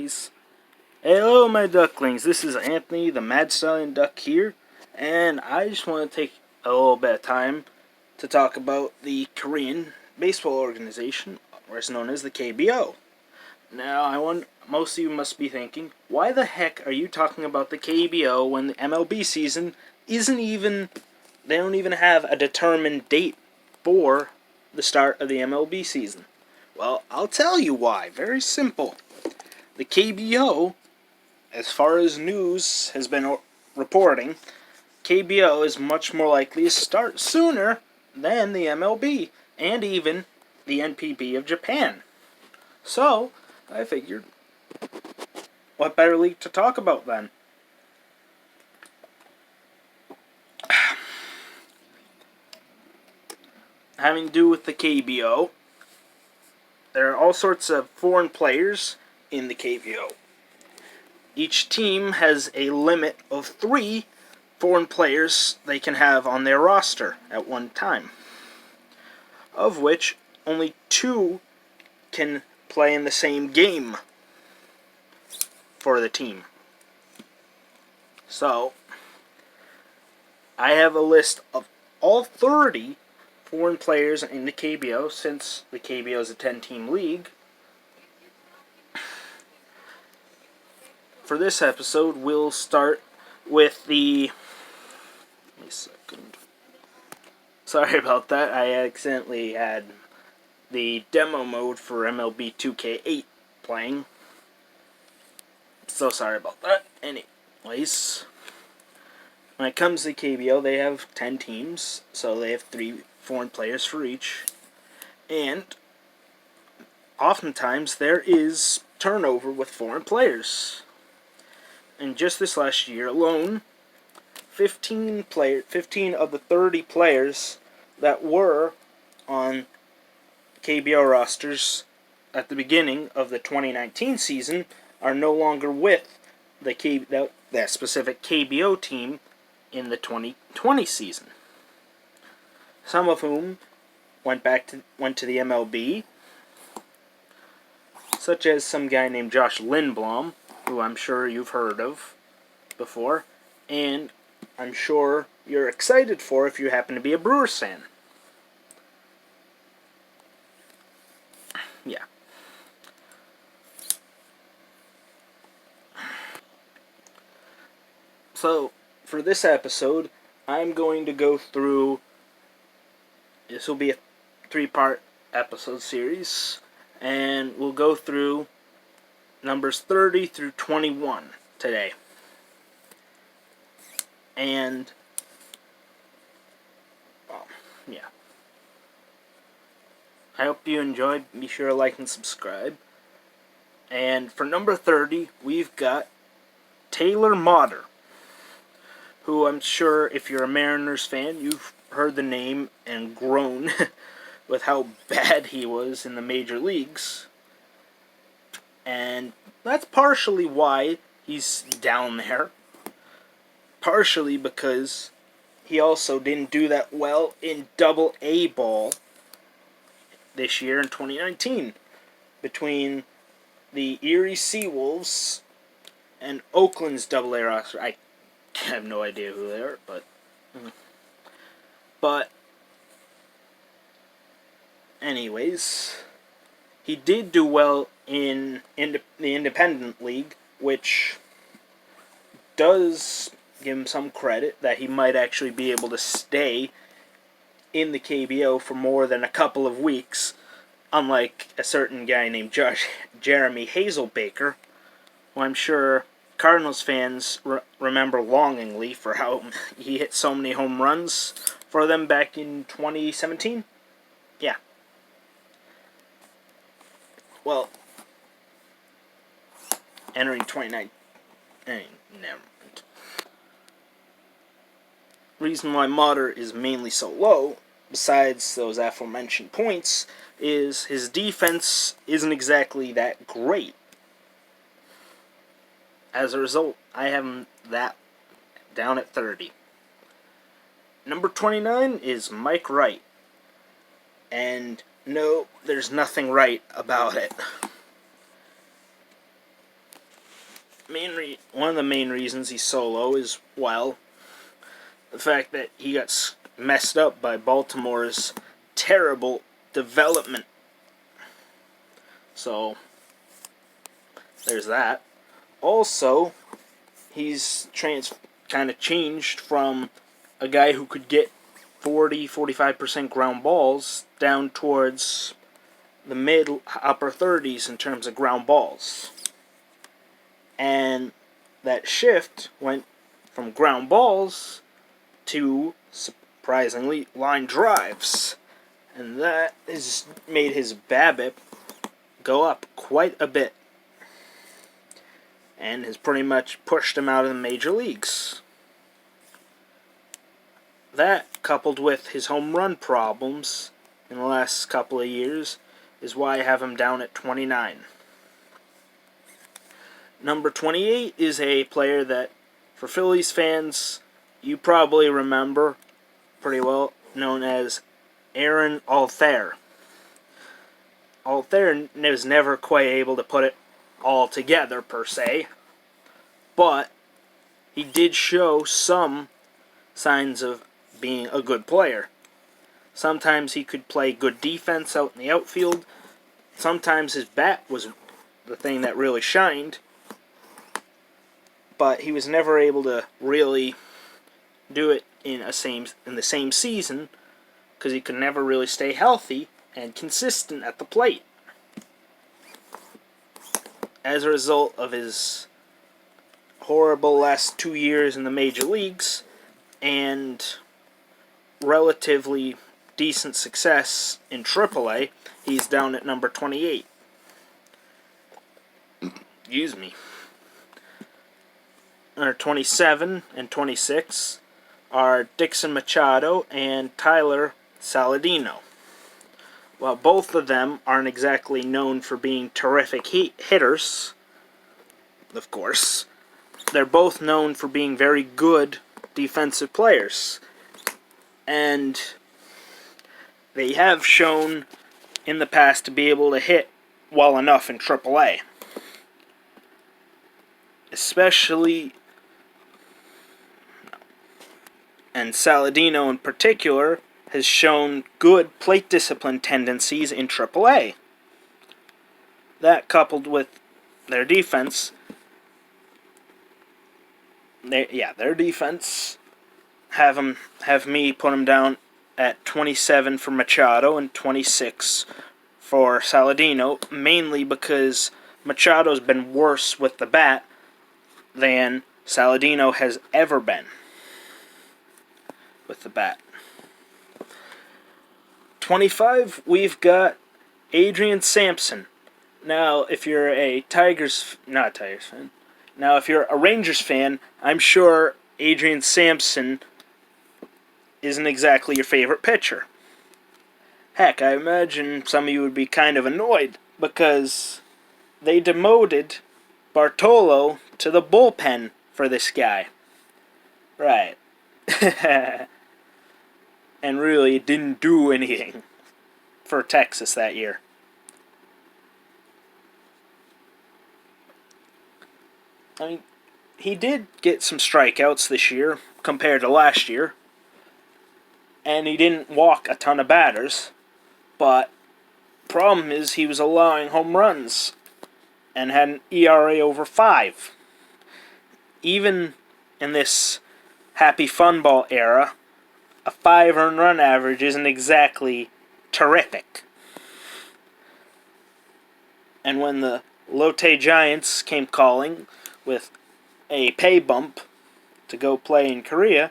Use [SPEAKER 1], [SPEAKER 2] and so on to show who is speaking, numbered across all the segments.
[SPEAKER 1] series. Hello, my ducklings. This is Anthony, the Mad Stallion Duck here, and I just want to take a little bit of time to talk about the Korean baseball organization, or as known as the KBO. Now, most of you must be thinking, why the heck are you talking about the KBO when the MLB season they don't even have a determined date for the start of the MLB season? Well, I'll tell you why. Very simple. The KBO, as far as news has been reporting, KBO is much more likely to start sooner than the MLB and even the NPB of Japan. So, I figured, what better league to talk about then? Having to do with the KBO, there are all sorts of foreign players in the KBO. Each team has a limit of 3 foreign players they can have on their roster at one time, of which only 2 can play in the same game for the team. So, I have a list of all 30 foreign players in the KBO, since the KBO is a 10-team league. For this episode, we'll start with the... Wait a second. Sorry about that. I accidentally had the demo mode for MLB 2K8 playing. So sorry about that. Anyways, when it comes to KBO, they have 10 teams, so they have 3 foreign players for each. And oftentimes there is turnover with foreign players. And just this last year alone, 15 of the 30 players that were on KBO rosters at the beginning of the 2019 season are no longer with that specific KBO team in the 2020 season. Some of whom went to the MLB, such as some guy named Josh Lindblom, who I'm sure you've heard of before, and I'm sure you're excited for if you happen to be a Brewers fan. Yeah. So, for this episode, I'm going to go through... This will be a 3-part episode series, and we'll go through numbers 30 through 21 today. And, well, yeah. I hope you enjoyed. Be sure to like and subscribe. And for number 30, we've got Taylor Motter, who I'm sure if you're a Mariners fan, you've heard the name and grown with how bad he was in the major leagues. And that's partially why he's down there. Partially because he also didn't do that well in Double-A ball this year in 2019. Between the Erie Seawolves and Oakland's Double-A roster. I have no idea who they are, but anyways, he did do well in the Independent League, which does give him some credit that he might actually be able to stay in the KBO for more than a couple of weeks, unlike a certain guy named Jeremy Hazelbaker, who I'm sure Cardinals fans remember longingly for how he hit so many home runs for them back in 2017. Yeah. Well, entering 2019, never mind. Reason why Motter is mainly so low, besides those aforementioned points, is his defense isn't exactly that great. As a result, I have him that down at 30. Number 29 is Mike Wright. And no, there's nothing right about it. one of the main reasons he's so low is, well, the fact that he got messed up by Baltimore's terrible development. So, there's that. Also, he's kind of changed from a guy who could get 40-45% ground balls down towards the mid-upper 30s in terms of ground balls. And that shift went from ground balls to, surprisingly, line drives. And that has made his BABIP go up quite a bit. And has pretty much pushed him out of the major leagues. That, coupled with his home run problems in the last couple of years, is why I have him down at 29. Number 28 is a player that, for Phillies fans, you probably remember pretty well, known as Aaron Altherr. Altherr was never quite able to put it all together, per se, but he did show some signs of being a good player. Sometimes he could play good defense out in the outfield. Sometimes his bat was the thing that really shined, but he was never able to really do it in the same season because he could never really stay healthy and consistent at the plate. As a result of his horrible last 2 years in the major leagues and relatively decent success in AAA, he's down at number 28. Excuse me. Or 27 and 26 are Dixon Machado and Tyler Saladino. While both of them aren't exactly known for being terrific hitters, of course, they're both known for being very good defensive players. And they have shown in the past to be able to hit well enough in AAA. Especially, and Saladino in particular, has shown good plate discipline tendencies in AAA. That, coupled with their defense, their defense have me put them down at 27 for Machado and 26 for Saladino, mainly because Machado's been worse with the bat than Saladino has ever been with the bat. 25, we've got Adrian Sampson. Now, if you're a Now, if you're a Rangers fan, I'm sure Adrian Sampson isn't exactly your favorite pitcher. Heck, I imagine some of you would be kind of annoyed because they demoted Bartolo to the bullpen for this guy. Right. And really didn't do anything for Texas that year. I mean, he did get some strikeouts this year compared to last year. And he didn't walk a ton of batters. But problem is he was allowing home runs and had an ERA over 5. Even in this happy fun ball era, a 5 earned run average isn't exactly terrific. And when the Lotte Giants came calling with a pay bump to go play in Korea,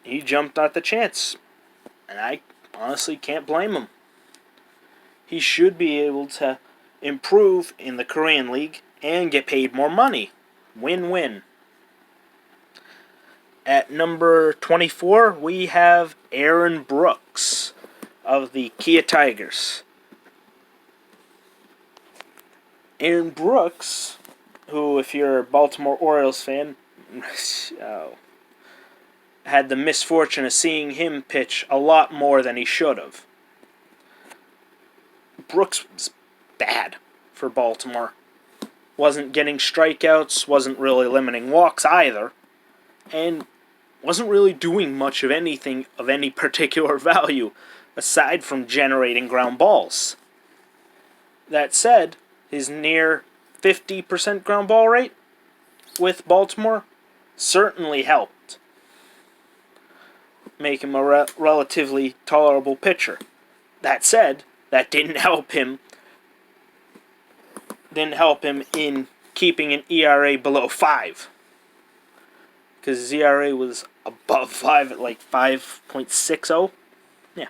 [SPEAKER 1] he jumped at the chance. And I honestly can't blame him. He should be able to improve in the Korean League and get paid more money. Win-win. At number 24, we have Aaron Brooks of the Kia Tigers. Aaron Brooks, who, if you're a Baltimore Orioles fan, had the misfortune of seeing him pitch a lot more than he should have. Brooks was bad for Baltimore. wasn't getting strikeouts, wasn't really limiting walks either, and wasn't really doing much of anything of any particular value aside from generating ground balls. That said, his near 50% ground ball rate with Baltimore certainly helped make him a relatively tolerable pitcher. That said, that didn't help him in keeping an ERA below 5. Because his ERA was above 5 at like 5.60. Yeah.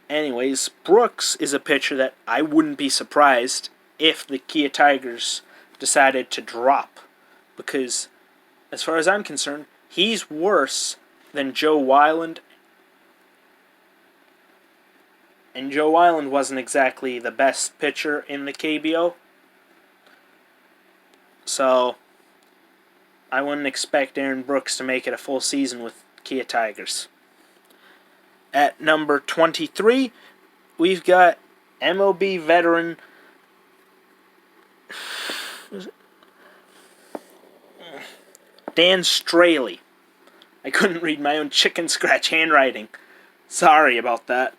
[SPEAKER 1] Anyways, Brooks is a pitcher that I wouldn't be surprised if the Kia Tigers decided to drop. Because, as far as I'm concerned, he's worse than Joe Weiland. And Joe Weiland wasn't exactly the best pitcher in the KBO. So, I wouldn't expect Aaron Brooks to make it a full season with Kia Tigers. At number 23, we've got MLB veteran Dan Straley. I couldn't read my own chicken scratch handwriting. Sorry about that.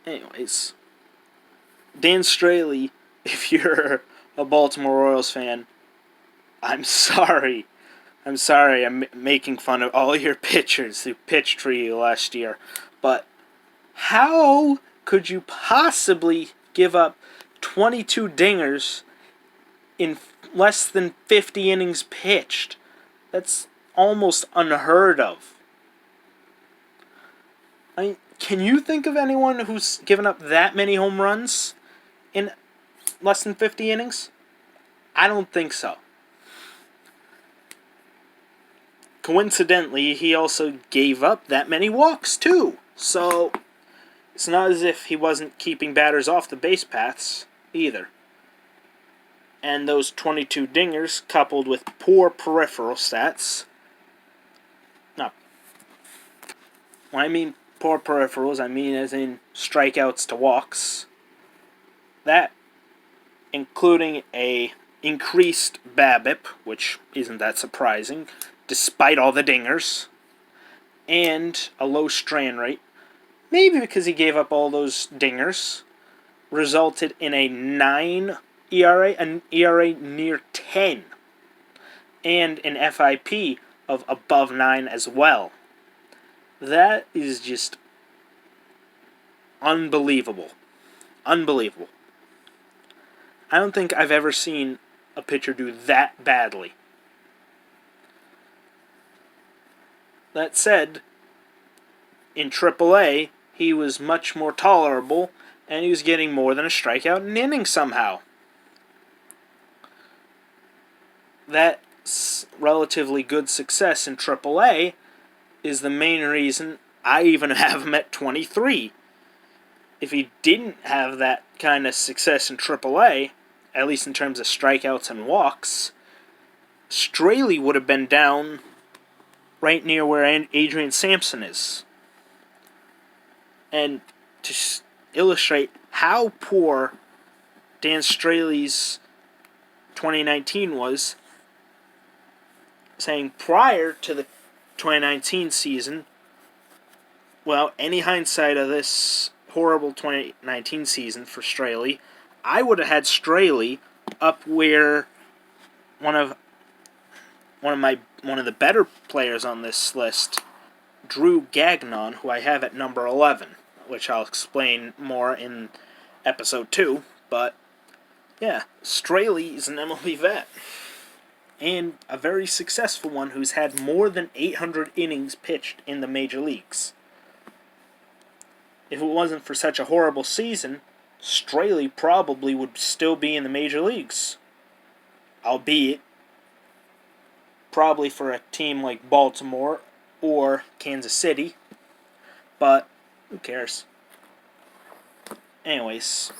[SPEAKER 1] Anyways, Dan Straley, if you're a Baltimore Royals fan, I'm sorry. I'm making fun of all your pitchers who pitched for you last year. But how could you possibly give up 22 dingers in less than 50 innings pitched? That's almost unheard of. I mean, can you think of anyone who's given up that many home runs in less than 50 innings? I don't think so. Coincidentally, he also gave up that many walks, too. So, it's not as if he wasn't keeping batters off the base paths, either. And those 22 dingers, coupled with poor peripheral stats. No. When I mean poor peripherals, I mean as in strikeouts to walks. That, including a increased BABIP, which isn't that surprising, despite all the dingers, and a low strand rate, maybe because he gave up all those dingers, resulted in a 9 ERA, an ERA near 10, and an FIP of above 9 as well. That is just unbelievable. Unbelievable. I don't think I've ever seen a pitcher do that badly. That said, in AAA, he was much more tolerable, and he was getting more than a strikeout an inning somehow. That relatively good success in AAA is the main reason I even have him at 23. If he didn't have that kind of success in AAA, at least in terms of strikeouts and walks, Straley would have been down right near where Adrian Sampson is. And to illustrate how poor Dan Straley's 2019 was, saying prior to the 2019 season, well, any hindsight of this horrible 2019 season for Straley, I would have had Straley up where one of the better players on this list, Drew Gagnon, who I have at number 11, which I'll explain more in episode 2. But yeah, Straley is an MLB vet, and a very successful one who's had more than 800 innings pitched in the major leagues. If it wasn't for such a horrible season, Straley probably would still be in the major leagues. Albeit, probably for a team like Baltimore or Kansas City. But, who cares? Anyways,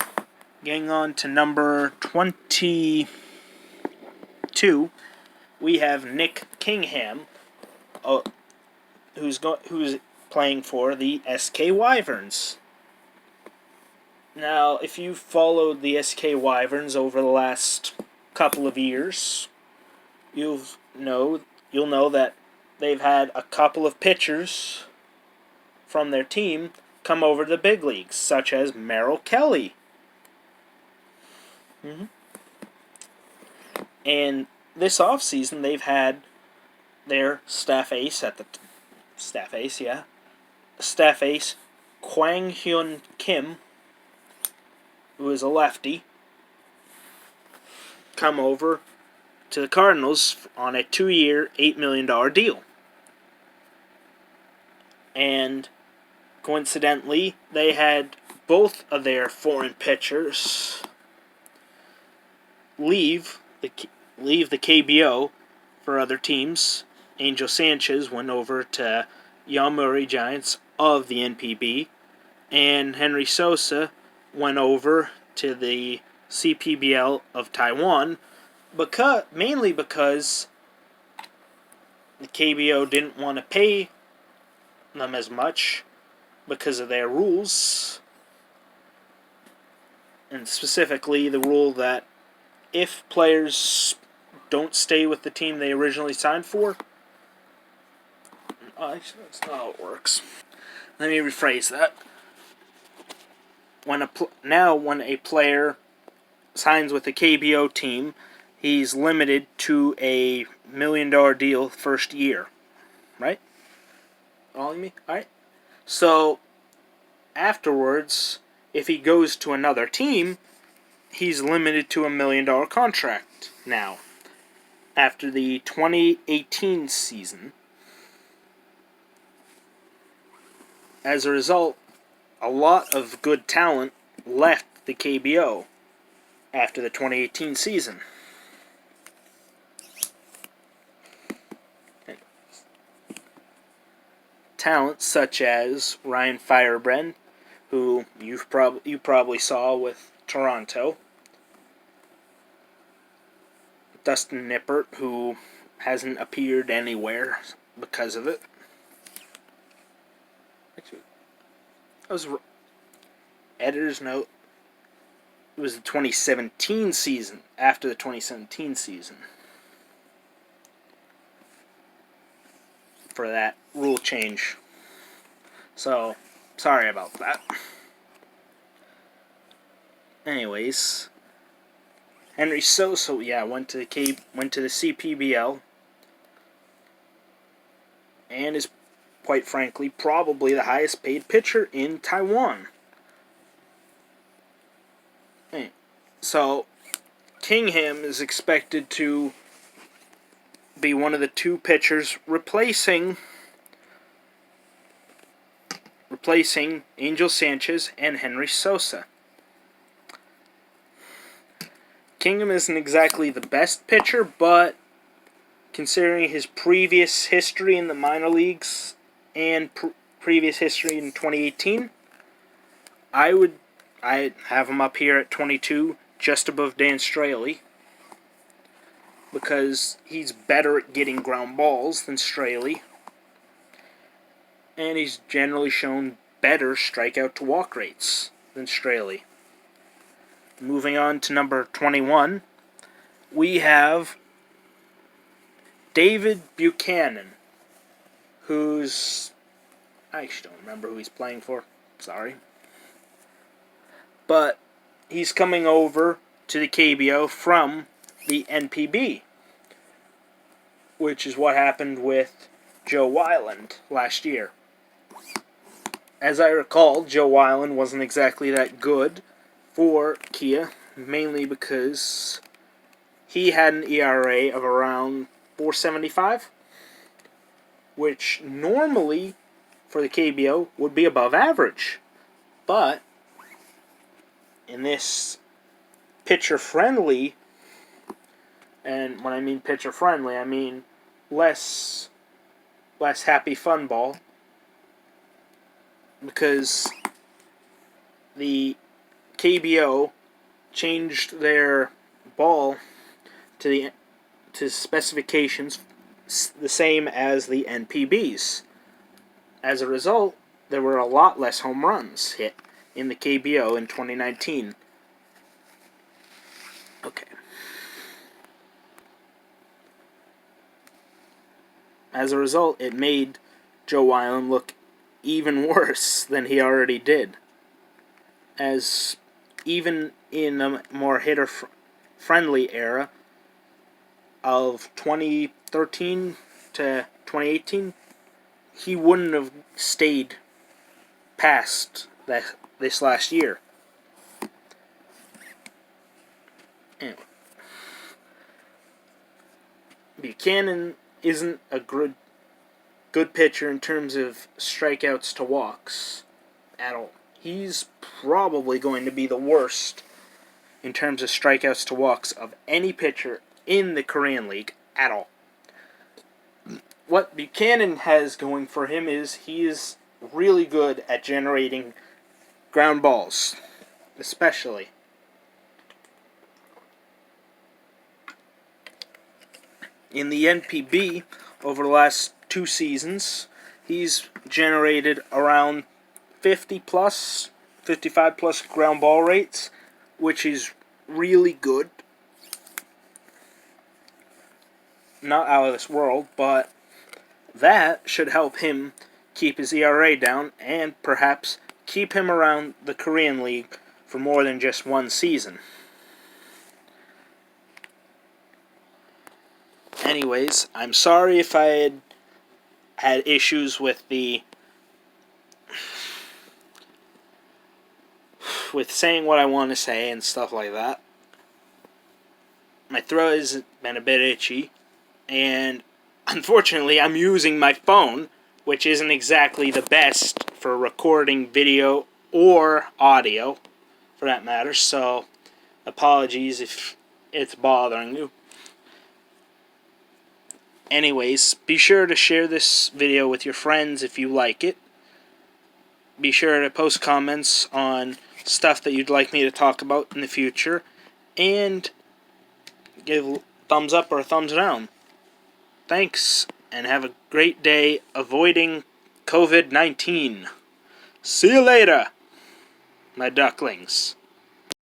[SPEAKER 1] getting on to number 22, we have Nick Kingham, who's playing for the SK Wyverns. Now, if you've followed the SK Wyverns over the last couple of years, you'll know that they've had a couple of pitchers from their team come over to the big leagues, such as Merrill Kelly. And this offseason, they've had their staff ace, Kwang Hyun Kim, who is a lefty, come over to the Cardinals on a 2-year, $8 million deal. And coincidentally, they had both of their foreign pitchers leave the KBO for other teams. Angel Sanchez went over to Yomiuri Giants of the NPB, and Henry Sosa went over to the CPBL of Taiwan, mainly because the KBO didn't want to pay them as much because of their rules, and specifically the rule that if players don't stay with the team they originally signed for, actually, that's not how it works. Let me rephrase that. When a player signs with a KBO team, he's limited to a $1 million deal first year, right? Following me? All right. So afterwards, if he goes to another team, he's limited to a $1 million contract now. After the 2018 season, as a result, a lot of good talent left the KBO after the 2018 season. Talent such as Ryan Firebrand, who you probably saw with Toronto. Dustin Nippert, who hasn't appeared anywhere because of it. Actually, that was editor's note. It was the 2017 season, after the 2017 season, for that rule change. So, sorry about that. Anyways, Henry Sosa, went to the CPBL, and is, quite frankly, probably the highest paid pitcher in Taiwan. So, Kingham is expected to be one of the two pitchers replacing Angel Sanchez and Henry Sosa. Kingham isn't exactly the best pitcher, but considering his previous history in the minor leagues and previous history in 2018, I'd have him up here at 22, just above Dan Straley, because he's better at getting ground balls than Straley, and he's generally shown better strikeout to walk rates than Straley. Moving on to number 21, we have David Buchanan, who's... I actually don't remember who he's playing for. Sorry. But he's coming over to the KBO from the NPB, which is what happened with Joe Weiland last year. As I recall, Joe Weiland wasn't exactly that good for Kia, mainly because he had an ERA of around 4.75, which normally for the KBO would be above average. But in this pitcher-friendly, and when I mean pitcher-friendly, I mean less happy fun ball, because the KBO changed their ball to specifications the same as the NPB's. As a result, there were a lot less home runs hit in the KBO in 2019. Okay. As a result, it made Joe Weiland look even worse than he already did. As even in a more hitter-friendly era of 2013 to 2018, he wouldn't have stayed past this last year. Anyway, Buchanan isn't a good pitcher in terms of strikeouts to walks at all. He's probably going to be the worst in terms of strikeouts to walks of any pitcher in the Korean League at all. What Buchanan has going for him is he is really good at generating ground balls, especially. In the NPB, over the last 2 seasons, he's generated around 55 plus ground ball rates, which is really good. Not out of this world, but that should help him keep his ERA down and perhaps keep him around the Korean League for more than just one season. Anyways, I'm sorry if I had issues with saying what I want to say and stuff like that. My throat has been a bit itchy, and unfortunately I'm using my phone, which isn't exactly the best for recording video or audio, for that matter, so apologies if it's bothering you. Anyways, be sure to share this video with your friends if you like it. Be sure to post comments on stuff that you'd like me to talk about in the future, and give a thumbs up or a thumbs down. Thanks, and have a great day avoiding COVID-19. See you later, my ducklings.